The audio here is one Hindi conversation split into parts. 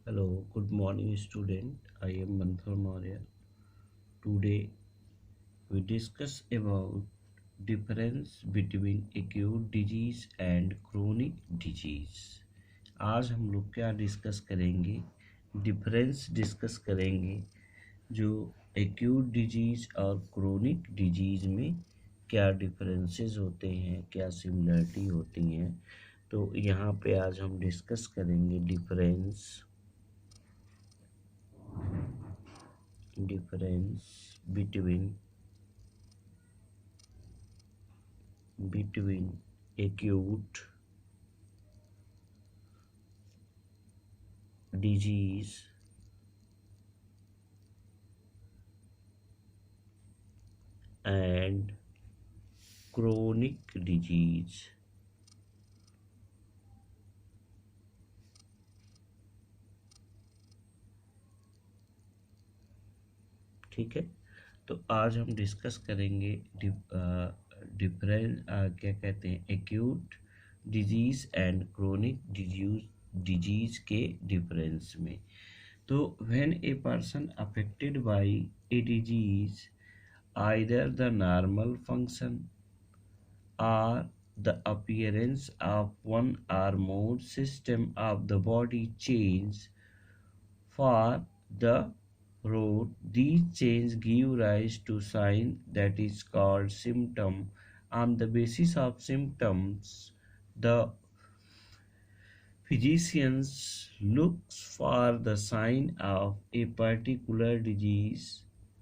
Hello, good morning, student. I am Manthur Maurya. Today we discuss about difference between acute disease and chronic disease. आज हम लोग क्या डिस्कस करेंगे? डिफरेंस डिस्कस करेंगे जो एक्यूट डिजीज और क्रोनिक डिजीज में क्या डिफरेंसेस होते हैं, क्या सिमिलरिटी होती हैं। तो यहाँ पे आज हम डिस्कस करेंगे difference between acute disease and chronic disease। ठीक है, तो आज हम डिस्कस करेंगे डिफरेंस, क्या कहते हैं, acute disease and chronic disease के डिफरेंस में। तो when a person affected by a disease, either the normal function or the appearance of one or more system of the body change for the root, these changes give rise to sign that is called symptom. On the basis of symptoms, the physicians looks for the sign of a particular disease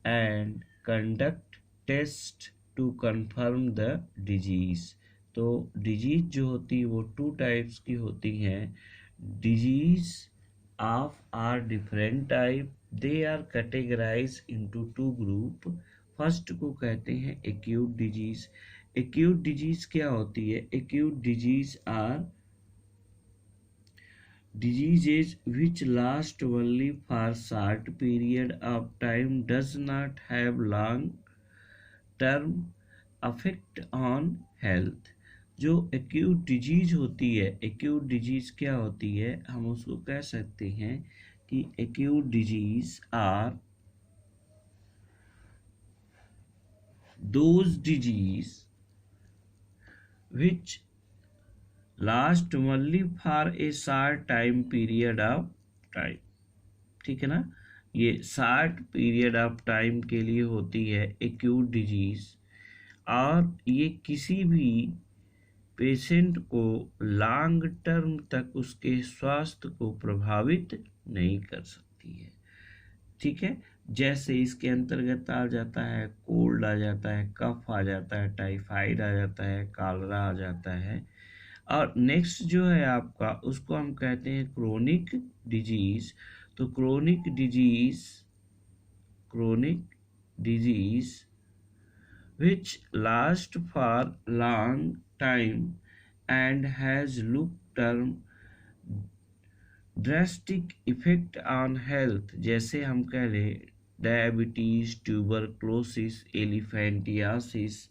and conduct test to confirm the disease। तो डिजीज जो होती है वो टू टाइप्स की होती हैं। Disease of are different type, they are categorize into two group. First को कहते हैं एक्यूट डिजीज। एक्यूट डिजीज क्या होती है? Acute disease are diseases which last only for short period of time, does not have long term effect on health। जो एक्यूट डिजीज होती है, एक्यूट डिजीज क्या होती है, हम उसको कह सकते हैं कि acute disease are those disease which last only for a short time period of time. ठीक है ना, ये शॉर्ट पीरियड ऑफ टाइम के लिए होती है एक्यूट डिजीज, और ये किसी भी पेशेंट को लॉन्ग टर्म तक उसके स्वास्थ्य को प्रभावित नहीं कर सकती है। ठीक है, जैसे इसके अंतर्गत आ जाता है कोल्ड, आ जाता है कफ, आ जाता है टाइफाइड, आ जाता है कॉलरा, आ जाता है। और नेक्स्ट जो है आपका, उसको हम कहते हैं क्रोनिक डिजीज। तो chronic disease which last for long time and has long term drastic effect on health। जैसे हम कह लें diabetes, tuberculosis, elephantiasis,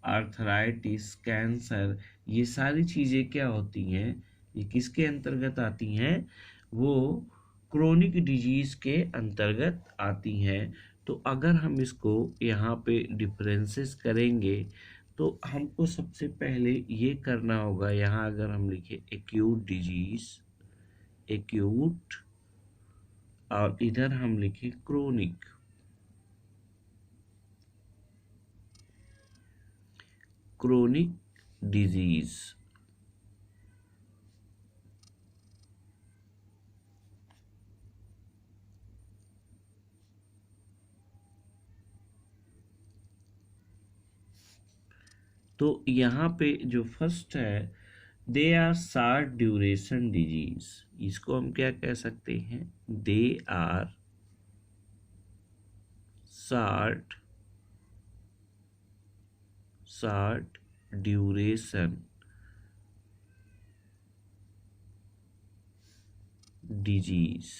arthritis, cancer, ये सारी चीज़ें क्या होती हैं, ये किसके अंतर्गत आती हैं? वो क्रोनिक डिजीज के अंतर्गत आती हैं। तो अगर हम इसको यहाँ पे डिफरेंसेस करेंगे तो हमको सबसे पहले ये करना होगा, यहाँ अगर हम लिखे एक्यूट डिजीज, एक्यूट, और इधर हम लिखे क्रोनिक। क्रोनिक डिजीज, तो यहाँ पे जो फर्स्ट है, they are short duration disease. इसको हम क्या कह सकते हैं? They are short duration disease.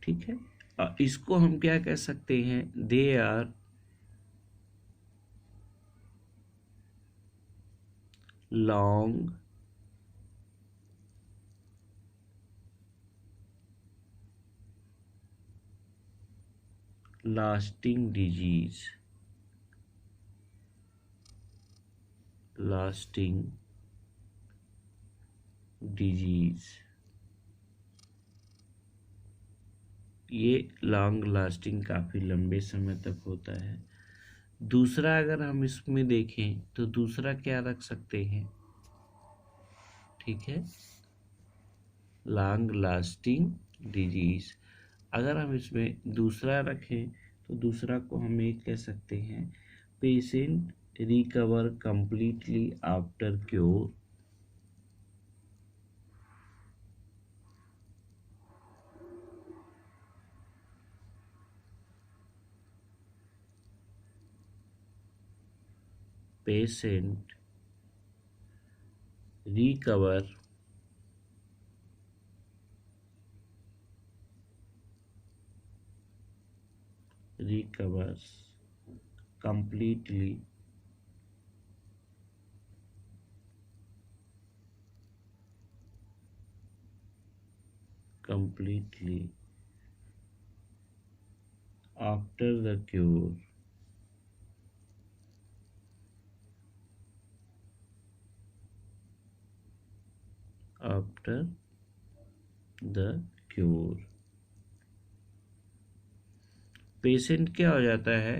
ठीक है, और इसको हम क्या कह सकते हैं? They are long lasting disease, lasting disease, ये लॉन्ग लास्टिंग काफ़ी लंबे समय तक होता है। दूसरा अगर हम इसमें देखें तो दूसरा क्या रख सकते हैं, ठीक है, लॉन्ग लास्टिंग डिजीज। अगर हम इसमें दूसरा रखें तो दूसरा को हम ये कह सकते हैं, patient recover completely after cure, patient recover recovers completely after the cure, after the cure। Patient क्या हो जाता है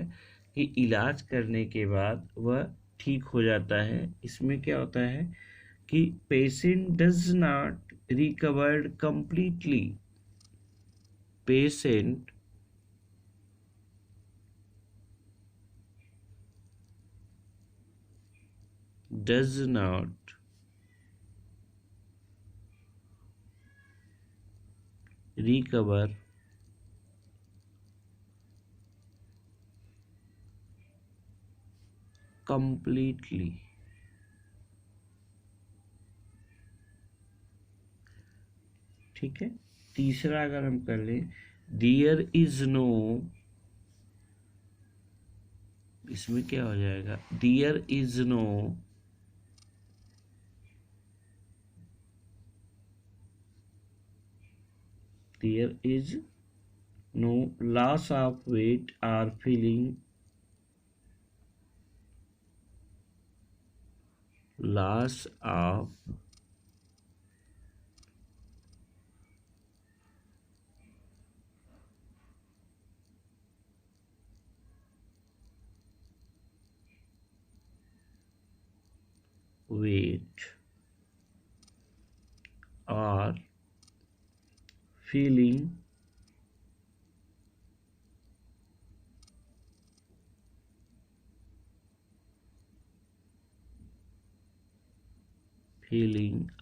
कि इलाज करने के बाद वह ठीक हो जाता है। इसमें क्या होता है कि patient does not recovered completely, patient does not recover completely. ठीक है। तीसरा अगर हम कर लें, देयर इज नो, इसमें क्या हो जाएगा, there is no there is no loss of weight और feeling, loss of weight or feeling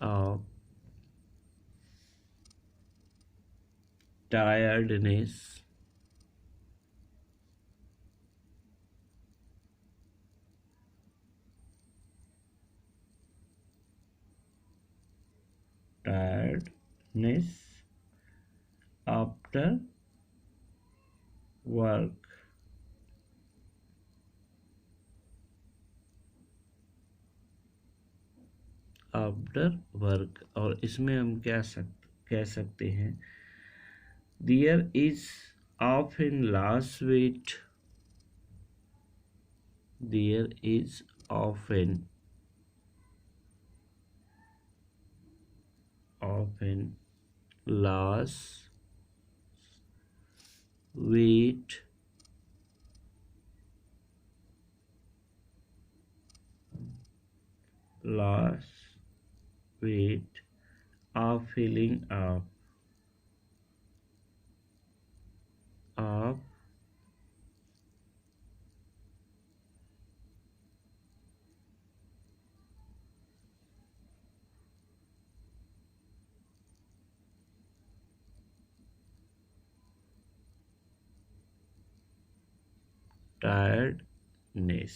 of tiredness, tiredness after work, after work. और इसमें हम क्या कह सकते हैं, there is often loss weight, there is often loss weight loss weight of feeling of tiredness.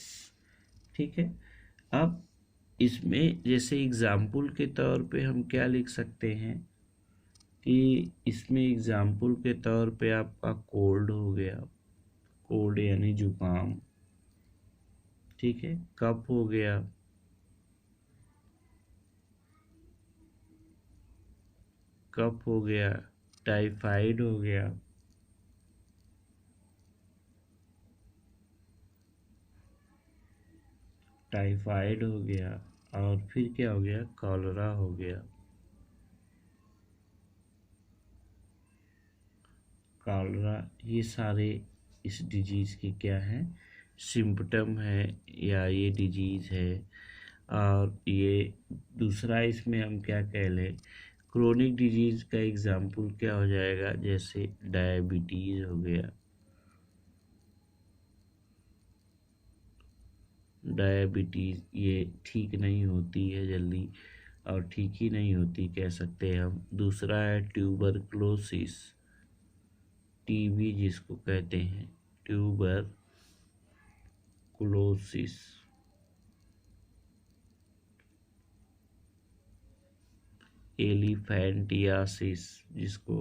ठीक है। अब इसमें जैसे एग्जाम्पल के तौर पे हम क्या लिख सकते हैं कि इसमें एग्जाम्पल के तौर पे आपका कोल्ड हो गया, कोल्ड यानी जुकाम, ठीक है, कफ हो गया, कफ हो गया, टाइफाइड हो गया, टाइफाइड हो गया, और फिर क्या हो गया, कॉलरा हो गया। कॉलरा, ये सारे इस डिजीज़ के क्या हैं, सिम्पटम है, या ये डिजीज़ है। और ये दूसरा इसमें हम क्या कह लें, क्रोनिक डिजीज़ का एग्जाम्पल क्या हो जाएगा, जैसे डायबिटीज़ हो गया। डायबिटीज़ ये ठीक नहीं होती है जल्दी, और ठीक ही नहीं होती कह सकते हैं हम। दूसरा है ट्यूबरक्लोसिस, टीबी जिसको कहते हैं, ट्यूबरक्लोसिस। एलिफेंटियासिस, जिसको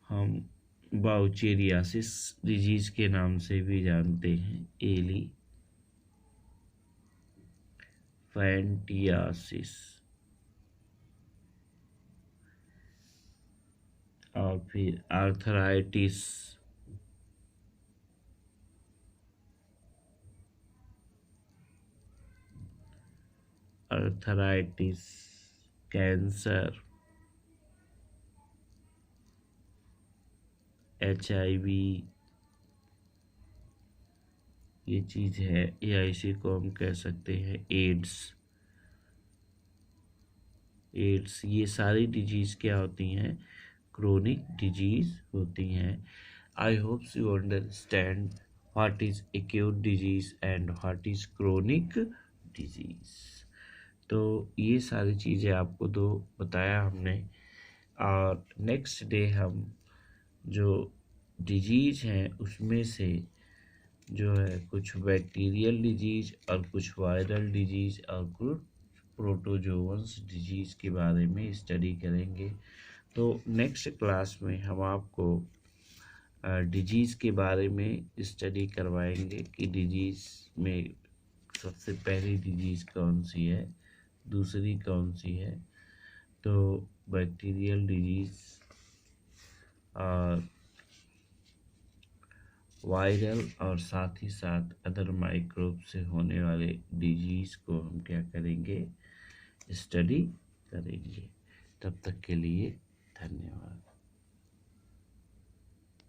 हम बाउचेरियासिस डिजीज के नाम से भी जानते हैं, एलिफेंटियासिस। और फिर आर्थराइटिस, कैंसर, HIV, ये चीज़ है, या इसी को हम कह सकते हैं एड्स। ये सारी डिजीज़ क्या होती हैं, क्रोनिक डिजीज़ होती हैं। I hope you understand what is acute disease and what is chronic disease. तो ये सारी चीज़ें आपको दो बताया हमने। और नेक्स्ट डे हम जो डिजीज़ हैं उसमें से जो है कुछ बैक्टीरियल डिजीज़ और कुछ वायरल डिजीज़ और कुछ प्रोटोजोअन्स डिजीज़ के बारे में स्टडी करेंगे। तो नेक्स्ट क्लास में हम आपको डिजीज़ के बारे में स्टडी करवाएंगे कि डिजीज़ में सबसे पहली डिजीज़ कौन सी है, दूसरी कौन सी है। तो बैक्टीरियल डिजीज़ और वायरल और साथ ही साथ अदर माइक्रोब से होने वाले डिजीज़ को हम क्या करेंगे, स्टडी करेंगे। तब तक के लिए धन्यवाद।